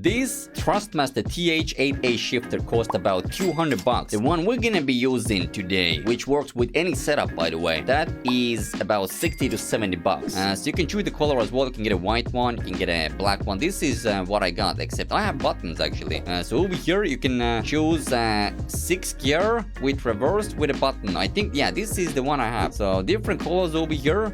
This Trustmaster TH8A shifter cost about 200 bucks. The one we're gonna be using today, which works with any setup by the way, that is about 60 to 70 bucks. So you can choose the color as well. You can get a white one, you can get a black one. This is what I got, except I have buttons actually. So over here you can choose 6 gear with reverse with a button. I think, yeah, this is the one I have. So different colors over here,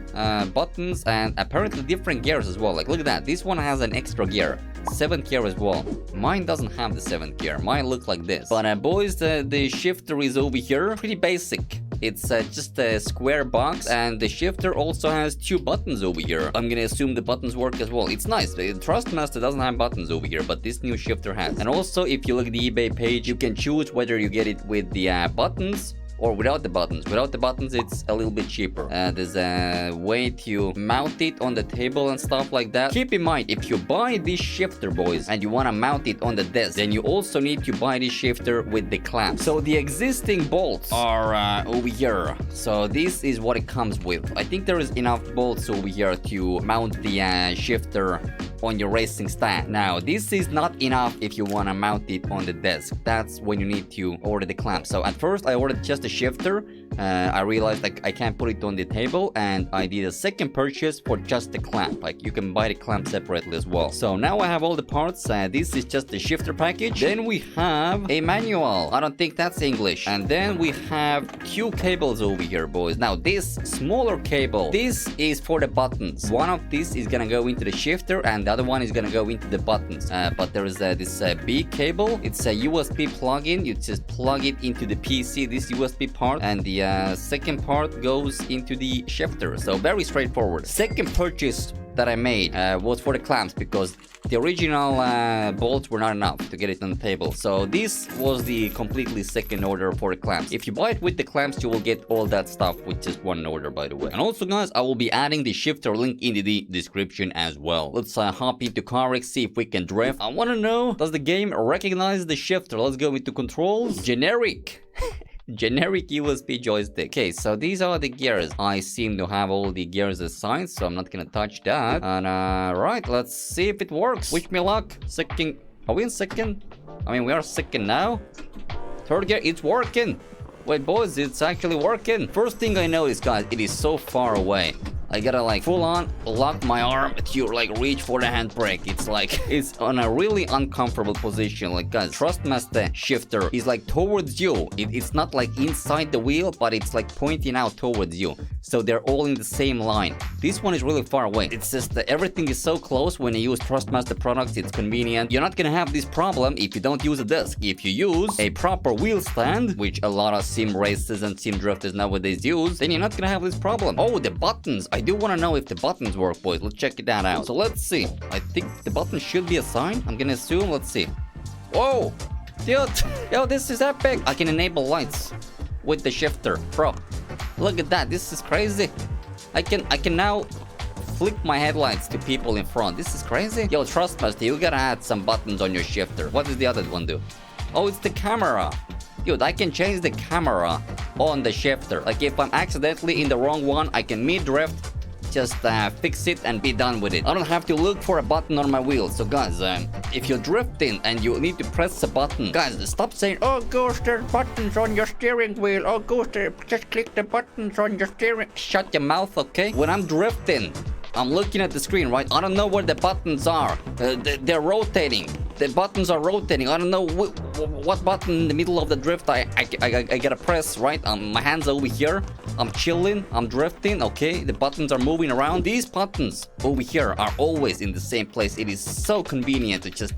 buttons, and apparently different gears as well. Like look at that, this one has an extra gear, 7th gear as well. Mine doesn't have the 7th gear, mine looks like this. But boys, the shifter is over here, pretty basic. It's just a square box, and the shifter also has 2 buttons over here. I'm gonna assume the buttons work as well. It's nice. The Trustmaster doesn't have buttons over here, but this new shifter has. And also, if you look at the eBay page, you can choose whether you get it with the buttons or without the buttons. Without the buttons, it's a little bit cheaper. There's a way to mount it on the table and stuff like that. Keep in mind, if you buy this shifter, boys, and you want to mount it on the desk, then you also need to buy this shifter with the clamp. So the existing bolts are over here. So this is what it comes with. I think there is enough bolts over here to mount the shifter on your racing stand. Now, this is not enough if you want to mount it on the desk. That's when you need to order the clamp. So at first I ordered just the shifter. I realized like I can't put it on the table, and I did a second purchase for just the clamp. Like you can buy the clamp separately as well. So now I have all the parts. This is just the shifter package. Then we have a manual. I don't think that's English. And then we have 2 cables over here, boys. Now this smaller cable, this is for the buttons. One of these is gonna go into the shifter, and the other one is gonna go into the buttons. But there is this big cable. It's a USB plug-in. You just plug it into the PC, this USB part, and the second part goes into the shifter. So very straightforward. Second purchase that I made was for the clamps, because the original bolts were not enough to get it on the table. So this was the completely second order for the clamps. If you buy it with the clamps, you will get all that stuff with just one order, by the way. And also, guys, I will be adding the shifter link into the description as well. Let's hop into CarX, see if we can drift. I want to know, does the game recognize the shifter? Let's go into controls. Generic. Generic USB joystick. Okay, so these are the gears. I seem to have all the gears assigned, so I'm not gonna touch that. And right, let's see if it works. Wish me luck. Second. Are we in second? I mean, we are second now. Third gear, it's working. Wait, boys, it's actually working. First thing I noticed, guys, it is so far away. I gotta like full on lock my arm to like reach for the handbrake. It's like it's on a really uncomfortable position. Like, guys, Trustmaster shifter is like towards you. It's not like inside the wheel, but it's like pointing out towards you. So they're all in the same line. This one is really far away. It's just that everything is so close when you use Trustmaster products. It's convenient. You're not gonna have this problem if you don't use a disc. If you use a proper wheel stand, which a lot of sim racers and sim drifters nowadays use, then you're not gonna have this problem. Oh, the buttons. I do want to know if the buttons work, boys. Let's check that out. So let's see. I think the button should be assigned. I'm gonna assume. Let's see. Whoa, dude. Yo, this is epic. I can enable lights with the shifter, bro. Look at that. This is crazy. I can now flick my headlights to people in front. This is crazy. Yo, Trustmaster, you gotta add some buttons on your shifter. What does the other one do? Oh, it's the camera. Dude, I can change the camera on the shifter. Like if I'm accidentally in the wrong one, I can mid-drift, just fix it and be done with it. I don't have to look for a button on my wheel. So guys, if you're drifting and you need to press a button, guys, stop saying, oh gosh, there's buttons on your steering wheel. Oh gosh, just click the buttons on your steering. Shut your mouth, okay? When I'm drifting, I'm looking at the screen, right? I don't know where the buttons are. They're rotating. The buttons are rotating. I don't know what button in the middle of the drift I gotta press, right? My hands are over here. I'm chilling. I'm drifting. Okay, the buttons are moving around. These buttons over here are always in the same place. It is so convenient to just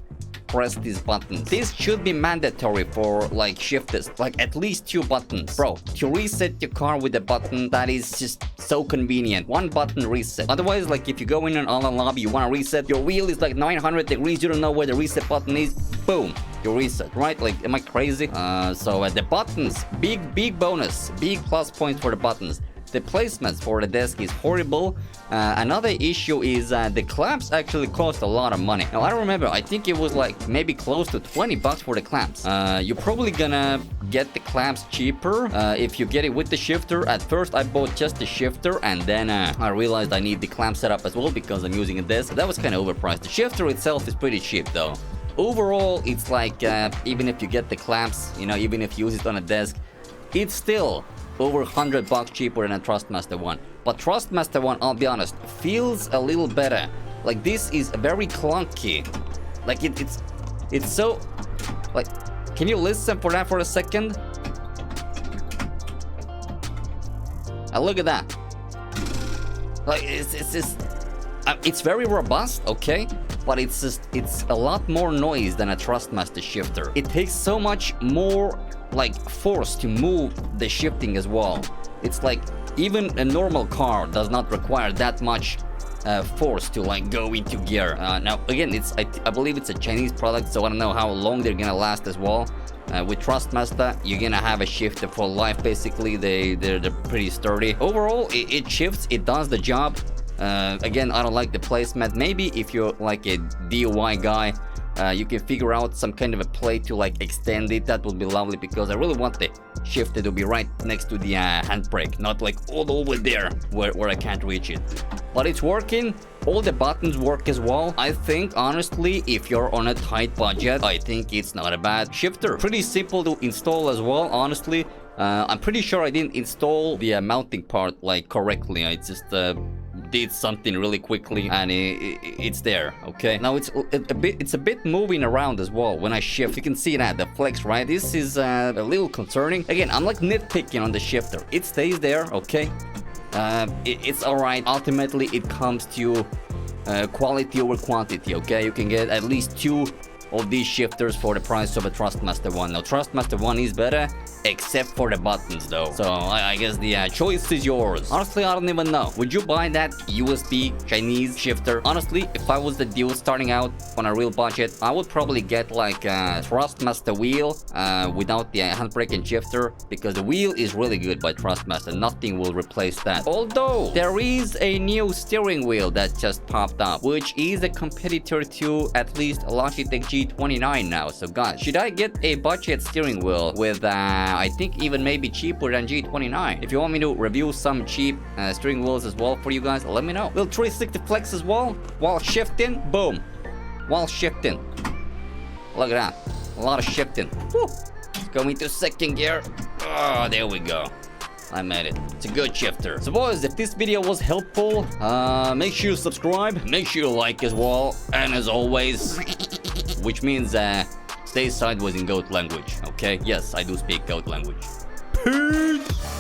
press these buttons. This should be mandatory for like shifters, like at least 2 buttons. Bro, to reset your car with a button, that is just so convenient. 1 button reset. Otherwise, like if you go in an online lobby, you want to reset, your wheel is like 900 degrees, you don't know where the reset button is, boom, you reset, right? Like, am I crazy? So the buttons, big bonus, big plus points for the buttons. The placements for the desk is horrible. Another issue is the clamps actually cost a lot of money. Now I don't remember, I think it was like maybe close to 20 bucks for the clamps. You're probably gonna get the clamps cheaper if you get it with the shifter. At first I bought just the shifter, and then I realized I need the clamp setup as well because I'm using a desk. That was kind of overpriced. The shifter itself is pretty cheap though. overall, it's like even if you get the clamps, you know, even if you use it on a desk, it's still over $100 cheaper than a Trustmaster one. But Trustmaster one, I'll be honest, feels a little better. Like this is very clunky. Like it's so like. Can you listen for that for a second? Look at that. Like it's just it's very robust, okay, but it's a lot more noise than a Trustmaster shifter. It takes so much more like force to move the shifting as well. It's like even a normal car does not require that much force to like go into gear. Now again, I believe it's a Chinese product, so I don't know how long they're gonna last as well. With Trustmaster, you're gonna have a shifter for life basically. They're pretty sturdy. Overall, it shifts, it does the job. Again, I don't like the placement. Maybe if you're like a DIY guy, you can figure out some kind of a plate to like extend it. That would be lovely, because I really want the shifter to be right next to the handbrake, not like all over there where I can't reach it. But it's working. All the buttons work as well. I think honestly, if you're on a tight budget, I think it's not a bad shifter. Pretty simple to install as well, honestly. I'm pretty sure I didn't install the mounting part like correctly. I just did something really quickly and it's there. Okay, now it's a bit moving around as well when I shift. You can see that the flex, right? This is a little concerning. Again, I'm like nitpicking on the shifter. It stays there, okay. It's all right. Ultimately, it comes to quality over quantity, okay. You can get at least 2 of these shifters for the price of a Trustmaster one. Now Trustmaster one is better, except for the buttons though. So I guess the choice is yours. Honestly, I don't even know. Would you buy that USB Chinese shifter? Honestly, if I was the dude starting out on a real budget, I would probably get like a Trustmaster wheel without the handbrake and shifter, because the wheel is really good by Trustmaster. Nothing will replace that. Although there is a new steering wheel that just popped up, which is a competitor to at least Logitech G29 now. So guys, should I get a budget steering wheel with I think even maybe cheaper than G29? If you want me to review some cheap steering wheels as well for you guys, let me know. Little 360 flex as well while shifting. Boom, while shifting. Look at that, a lot of shifting. Woo. Going to second gear. Oh, there we go. I made it. It's a good shifter. So boys, if this video was helpful, make sure you subscribe, make sure you like as well, and as always, which means stay sideways in goat language, okay? Yes, I do speak goat language. Peace!